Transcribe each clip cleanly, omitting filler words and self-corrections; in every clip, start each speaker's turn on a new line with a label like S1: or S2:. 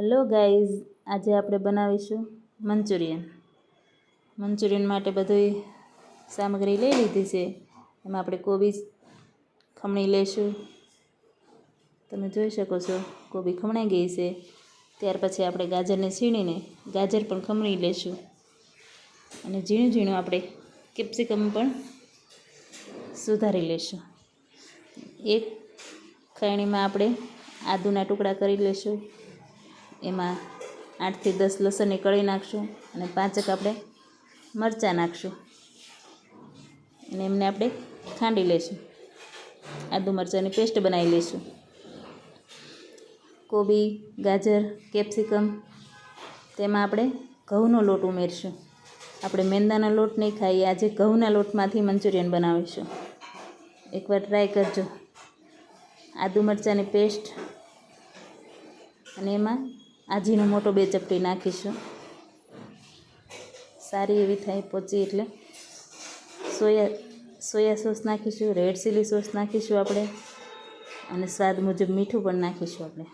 S1: Hello guys, આજે આપણે બનાવીશું મંચુરિયન માટે બધી સામગ્રી લઈ લીધી છે. એમાં આપણે કોબી ખમણી લઈશું. તમે જોઈ શકો છો કોબી ખમણાઈ ગઈ છે. ત્યાર પછી આપણે ગાજરને છીણીને ગાજર પણ ખમણી લઈશું. અને ઝીણું ઝીણું આપણે કેપ્સિકમ પણ સુધારી લઈશું. એક ખાયણીમાં આપણે આદુના ટુકડા કરી લઈશું. એમાં 8 થી 10 લસણની કળી નાખશું અને 5 આપણે મરચાં નાખશું અને એમને આપણે ખાંડી લઈશું. આદુ મરચાંની પેસ્ટ બનાવી લઈશું. કોબી, ગાજર, કેપ્સિકમ તેમાં આપણે ઘઉંનો લોટ ઉમેરીશું. આપણે મેંદાનો લોટ નહીં ખાઈએ, આજે ઘઉંના લોટમાંથી મંચુરિયન બનાવીશું. એકવાર ટ્રાય કરજો. આદુ મરચાંની પેસ્ટ અને એમાં આજીનો મોટો 2 ચપટી નાખીશું. સારી એવી થાય પોચી એટલે સોયા સોસ નાખીશું. રેડ ચીલી સોસ નાખીશું આપણે અને સ્વાદ મુજબ મીઠું પણ નાખીશું. આપણે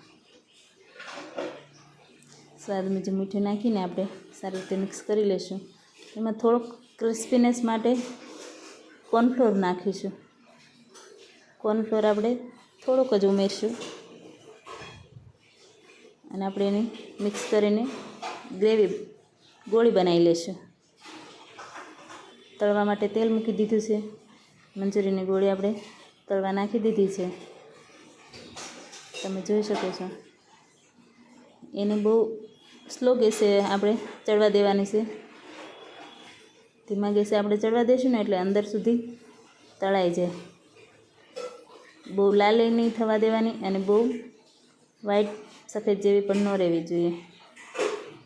S1: સ્વાદ મુજબ મીઠું નાખીને આપણે સારી રીતે મિક્સ કરી લઈશું. એમાં થોડોક ક્રિસ્પીનેસ માટે કોર્નફ્લોર નાખીશું. કોર્નફ્લોર આપણે થોડોક જ ઉમેરીશું અને આપણે એને મિક્સ કરીને ગોળી બનાવી લઈશું. તળવા માટે તેલ મૂકી દીધું છે. મંચુરિયનની ગોળી આપણે તળવા નાખી દીધી છે. તમે જોઈ શકો છો. એને બહુ સ્લો ગેસે આપણે ચડવા દેવાની છે. ધીમા ગેસે આપણે ચડવા દઈશું ને એટલે અંદર સુધી તળાઈ જાય. બહુ લાલ નહીં થવા દેવાની અને બહુ વ્હાઈટ સફેદ જેવી પણ ન રહેવી જોઈએ.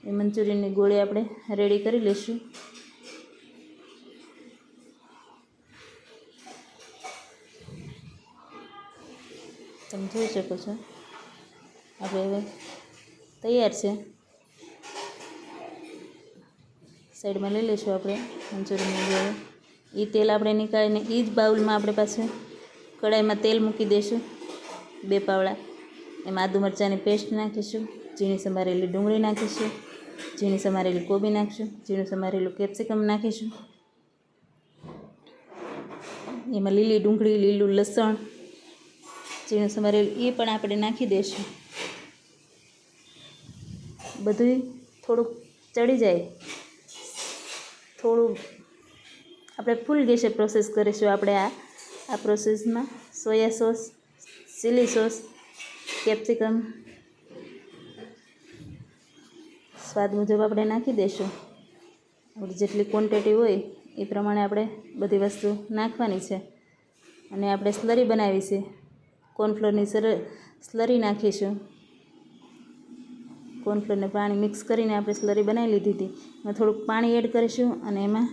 S1: એ મંચુરિયનની ગોળી આપણે રેડી કરી લઈશું. તમે જોઈ શકો છો આપણે હવે તૈયાર છે. સાઈડમાં લઈ લઈશું આપણે મંચુરિયનની ગોળી. એ તેલ આપણે નીકાળીને એ જ બાઉલમાં આપણે પાછું કડાઈમાં તેલ મૂકી દઈશું 2 પાવડા. એમાં આદુ મરચાંની પેસ્ટ નાખીશું. ઝીણી સમારેલી ડુંગળી નાખીશું. ઝીણી સમારેલી કોબી નાખીશું. ઝીણું સમારેલું કેપ્સિકમ નાખીશું. એમાં લીલી ડુંગળી, લીલું લસણ ઝીણું સમારેલું એ પણ આપણે નાખી દઈશું. બધું થોડુંક ચડી જાય, થોડું આપણે ફૂલ ગેસે પ્રોસેસ કરીશું. આપણે આ પ્રોસેસમાં soya sauce, chilli sauce, capsicum સ્વાદ મુજબ આપણે નાખી દઈશું. આપણી જેટલી ક્વોન્ટિટી હોય એ પ્રમાણે આપણે બધી વસ્તુ નાખવાની છે. અને આપણે સ્લરી બનાવી છે. કોર્નફ્લોરની સ્લરી નાખીશું. કોર્નફ્લોરને પાણી મિક્સ કરીને આપણે સ્લરી બનાવી લીધી હતી. એમાં થોડુંક પાણી એડ કરીશું અને એમાં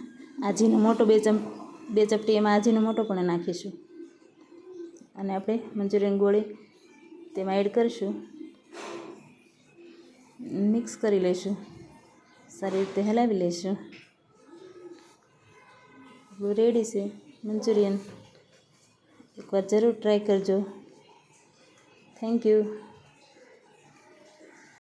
S1: આજીનો મોટો 2 ચપટી એમાં આજીનો મોટો પણ નાખીશું. અને આપણે મંચુરિયન ગોળી તેમાં એડ કરીશું. મિક્સ કરી લઈશું. સારી રીતે હલાવી લઈશું. રેડી છે મંચુરિયન. એકવાર જરૂર ટ્રાય કરજો. Thank you.